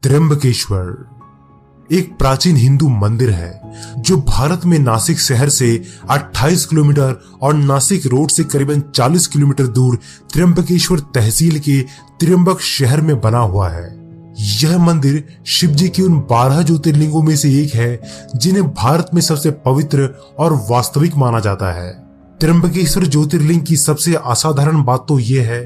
त्र्यंबकेश्वर एक प्राचीन हिंदू मंदिर है जो भारत में नासिक शहर से 28 किलोमीटर और नासिक रोड से करीबन 40 किलोमीटर दूर त्र्यंबकेश्वर तहसील के त्र्यंबक शहर में बना हुआ है। यह मंदिर शिव जी के उन 12 ज्योतिर्लिंगों में से एक है जिन्हें भारत में सबसे पवित्र और वास्तविक माना जाता है। त्र्यंबकेश्वर ज्योतिर्लिंग की सबसे असाधारण बात तो यह है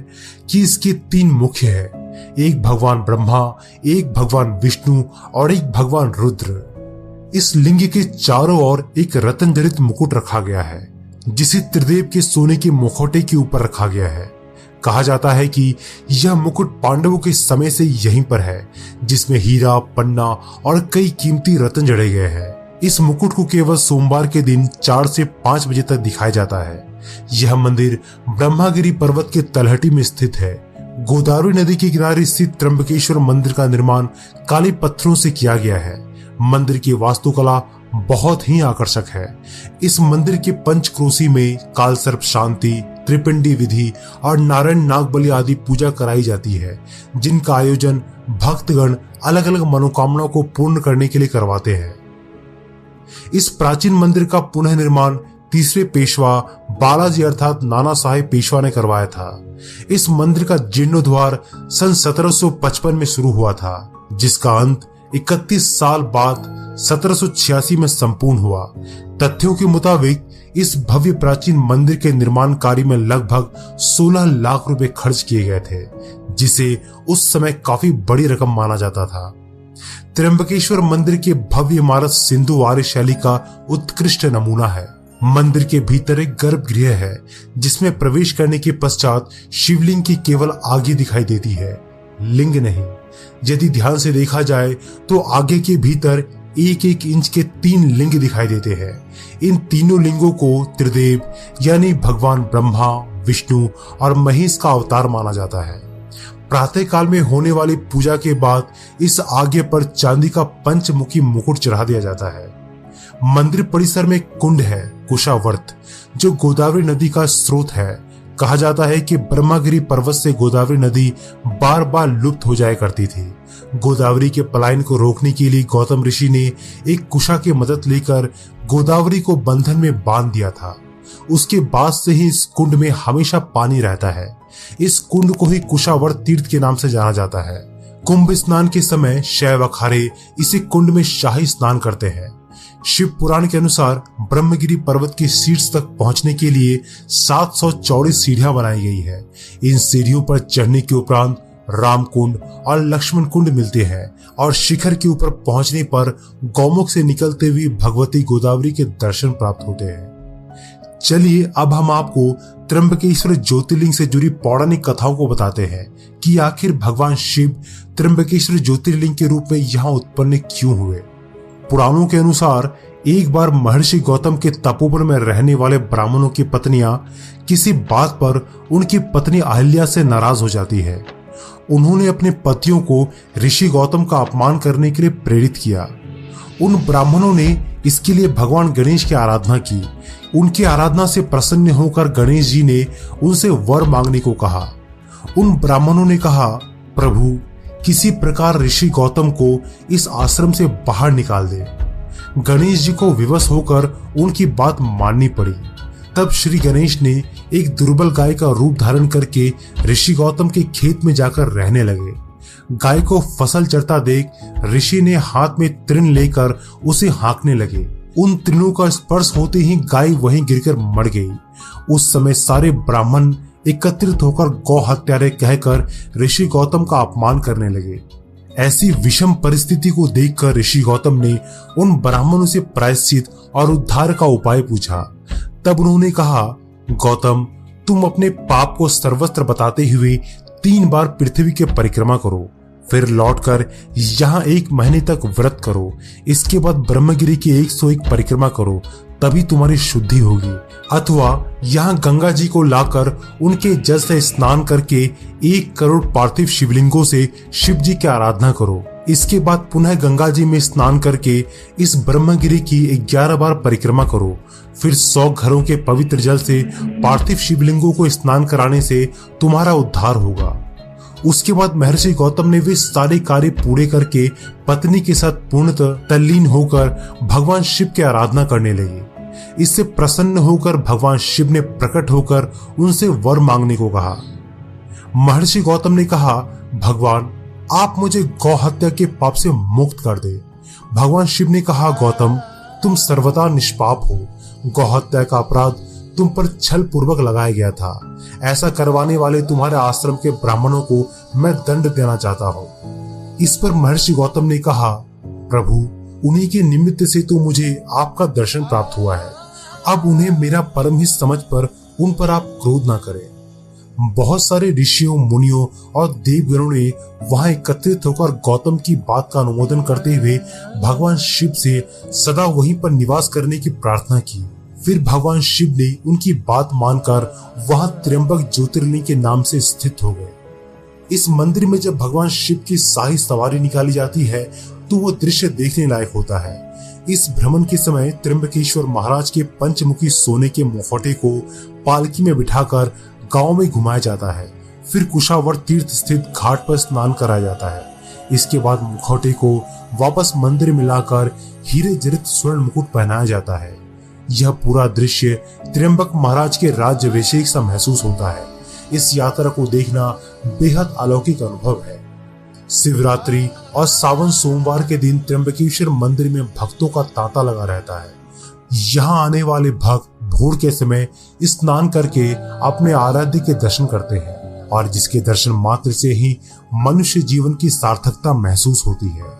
कि इसके 3 मुख्य है, एक भगवान ब्रह्मा, एक भगवान विष्णु और एक भगवान रुद्र। इस लिंग के चारों ओर एक रत्न जड़ित मुकुट रखा गया है जिसे त्रिदेव के सोने के मुखौटे के ऊपर रखा गया है। कहा जाता है कि यह मुकुट पांडवों के समय से यहीं पर है, जिसमें हीरा, पन्ना और कई कीमती रत्न जड़े गए हैं। इस मुकुट को केवल सोमवार के दिन 4 से 5 बजे तक दिखाया जाता है। यह मंदिर ब्रह्मागिरी पर्वत के तलहटी में स्थित है। गोदावरी नदी के किनारे स्थित त्र्यंबकेश्वर मंदिर का निर्माण काले पत्थरों से किया गया है। मंदिर की वास्तुकला बहुत ही आकर्षक है। इस मंदिर के पंचक्रोशी में काल सर्प शांति, त्रिपिंडी विधि और नारायण नागबलि आदि पूजा कराई जाती है, जिनका आयोजन भक्तगण अलग अलग मनोकामनाओं को पूर्ण करने के लिए करवाते हैं। इस प्राचीन मंदिर का पुनः निर्माण तीसरे पेशवा बालाजी अर्थात नाना साहेब पेशवा ने करवाया था। इस मंदिर का जीर्णोद्धार सन 1755 में शुरू हुआ था, जिसका अंत 31 साल बाद 1786 में संपूर्ण हुआ। तथ्यों के मुताबिक इस भव्य प्राचीन मंदिर के निर्माण कार्य में लगभग 16 लाख रुपए खर्च किए गए थे, जिसे उस समय काफी बड़ी रकम माना जाता था। त्र्यंबकेश्वर मंदिर की भव्य इमारत सिंधु आर्य शैली का उत्कृष्ट नमूना है। मंदिर के भीतर एक गर्भगृह है जिसमें प्रवेश करने के पश्चात शिवलिंग की केवल आगे दिखाई देती है, लिंग नहीं। यदि ध्यान से देखा जाए तो आगे के भीतर 1-1 इंच के 3 लिंग दिखाई देते हैं। इन तीनों लिंगों को त्रिदेव यानी भगवान ब्रह्मा, विष्णु और महेश का अवतार माना जाता है। प्रातः काल में होने वाली पूजा के बाद इस आगे पर चांदी का पंचमुखी मुकुट चढ़ा दिया जाता है। मंदिर परिसर में कुंड है कुशावर्त, जो गोदावरी नदी का स्रोत है। कहा जाता है कि ब्रह्मागिरी पर्वत से गोदावरी नदी बार बार लुप्त हो जाया करती थी। गोदावरी के पलायन को रोकने के लिए गौतम ऋषि ने एक कुशा की मदद लेकर गोदावरी को बंधन में बांध दिया था। उसके बाद से ही इस कुंड में हमेशा पानी रहता है। इस कुंड को ही कुशावर्त तीर्थ के नाम से जाना जाता है। कुंभ स्नान के समय शैव अखाड़े इसी कुंड में शाही स्नान करते हैं। शिव पुराण के अनुसार ब्रह्मगिरी पर्वत के शीर्ष तक पहुंचने के लिए 700 चौड़ी सीढ़ियां बनाई गई है। इन सीढ़ियों पर चढ़ने के उपरांत राम कुंड और लक्ष्मण कुंड मिलते हैं और शिखर के ऊपर पहुंचने पर गौमुख से निकलते हुए भगवती गोदावरी के दर्शन प्राप्त होते हैं। चलिए अब हम आपको त्र्यंबकेश्वर ज्योतिर्लिंग से जुड़ी पौराणिक कथाओं को बताते हैं कि आखिर भगवान शिव त्र्यंबकेश्वर ज्योतिर्लिंग के रूप में यहाँ उत्पन्न क्यों हुए। पुराणों के अनुसार एक बार महर्षि गौतम के तपोवन में रहने वाले ब्राह्मणों की पत्नियां किसी बात पर उनकी पत्नी अहिल्या से नाराज हो जाती है। उन्होंने अपने पतियों को ऋषि गौतम का अपमान करने के लिए प्रेरित किया। उन ब्राह्मणों ने इसके लिए भगवान गणेश की आराधना की। उनकी आराधना से प्रसन्न होकर गणेश जी ने उनसे वर मांगने को कहा। उन ब्राह्मणों ने कहा, प्रभु किसी प्रकार ऋषि गौतम को इस आश्रम से बाहर निकाल दे। गणेश जी को विवश होकर उनकी बात माननी पड़ी। तब श्री गणेश ने एक दुर्बल गाय का रूप धारण करके ऋषि गौतम के खेत में जाकर रहने लगे। गाय को फसल चरता देख ऋषि ने हाथ में तृण लेकर उसे हाँकने लगे। उन तृणों का स्पर्श होते ही गाय वहीं गिरकर मर गई। उस समय सारे ब्राह्मण एकत्रित होकर गौ हत्यारे कहकर ऋषि गौतम का अपमान करने लगे। ऐसी विषम परिस्थिति को देखकर ऋषि गौतम ने उन ब्राह्मणों से प्रायश्चित और उद्धार का उपाय पूछा। तब उन्होंने कहा, गौतम तुम अपने पाप को सर्वत्र बताते हुए 3 बार पृथ्वी की परिक्रमा करो, फिर लौटकर यहाँ 1 महीने तक व्रत करो। इसके बाद ब्रह्मगिरी की 101 परिक्रमा करो, तभी तुम्हारी शुद्धि होगी। अथवा यहाँ गंगा जी को लाकर उनके जल से स्नान करके 1 करोड़ पार्थिव शिवलिंगों से शिव जी की आराधना करो। इसके बाद पुनः गंगा जी में स्नान करके इस ब्रह्मगिरी की 11 बार परिक्रमा करो। फिर 100 घरों के पवित्र जल से पार्थिव शिवलिंगों को स्नान कराने से तुम्हारा उद्धार होगा। उसके बाद महर्षि गौतम ने वे सारे कार्य पूरे करके पत्नी के साथ पूर्णतः तल्लीन होकर भगवान शिव की आराधना करने लगे। इससे प्रसन्न होकर भगवान शिव ने प्रकट होकर उनसे वर मांगने को कहा। महर्षि गौतम ने कहा, भगवान आप मुझे गौ हत्या के पाप से मुक्त कर दे। भगवान शिव ने कहा, गौतम तुम सर्वदा निष्पाप हो। गौ हत्या का अपराध तुम पर छल पूर्वक लगाया गया था। ऐसा करवाने वाले तुम्हारे आश्रम के ब्राह्मणों को मैं दंड देना चाहता हूँ। इस पर महर्षि गौतम ने कहा, प्रभु उन्हीं के निमित्त से तो मुझे आपका दर्शन प्राप्त हुआ है। अब उन्हें मेरा परम हित समझ पर उन पर आप क्रोध न करें। बहुत सारे ऋषियों, मुनियों और देवगणों ने वहां एकत्रित होकर गौतम की बात का अनुमोदन करते हुए भगवान शिव से सदा वहीं पर निवास करने की प्रार्थना की। फिर भगवान शिव ने उनकी बात मानकर वहां त्र्यंबक ज्योतिर्लिंग के नाम से स्थित हो गए। इस मंदिर में जब भगवान शिव की शाही सवारी निकाली जाती है तो वो दृश्य देखने लायक होता है। इस भ्रमण के समय त्र्यंबकेश्वर महाराज के पंचमुखी सोने के मुखौटे को पालकी में बिठाकर गांव में घुमाया जाता है। फिर कुशावर तीर्थ स्थित घाट पर स्नान कराया जाता है। इसके बाद मुखौटे को वापस मंदिर में लाकर हीरे जड़ित स्वर्ण मुकुट पहनाया जाता है। यह पूरा दृश्य त्र्यंबक महाराज के राज्याभिषेक सा महसूस होता है। इस यात्रा को देखना बेहद अलौकिक अनुभव है। शिवरात्रि और सावन सोमवार के दिन त्र्यंबकेश्वर मंदिर में भक्तों का तांता लगा रहता है। यहाँ आने वाले भक्त भोर के समय स्नान करके अपने आराध्य के दर्शन करते हैं और जिसके दर्शन मात्र से ही मनुष्य जीवन की सार्थकता महसूस होती है।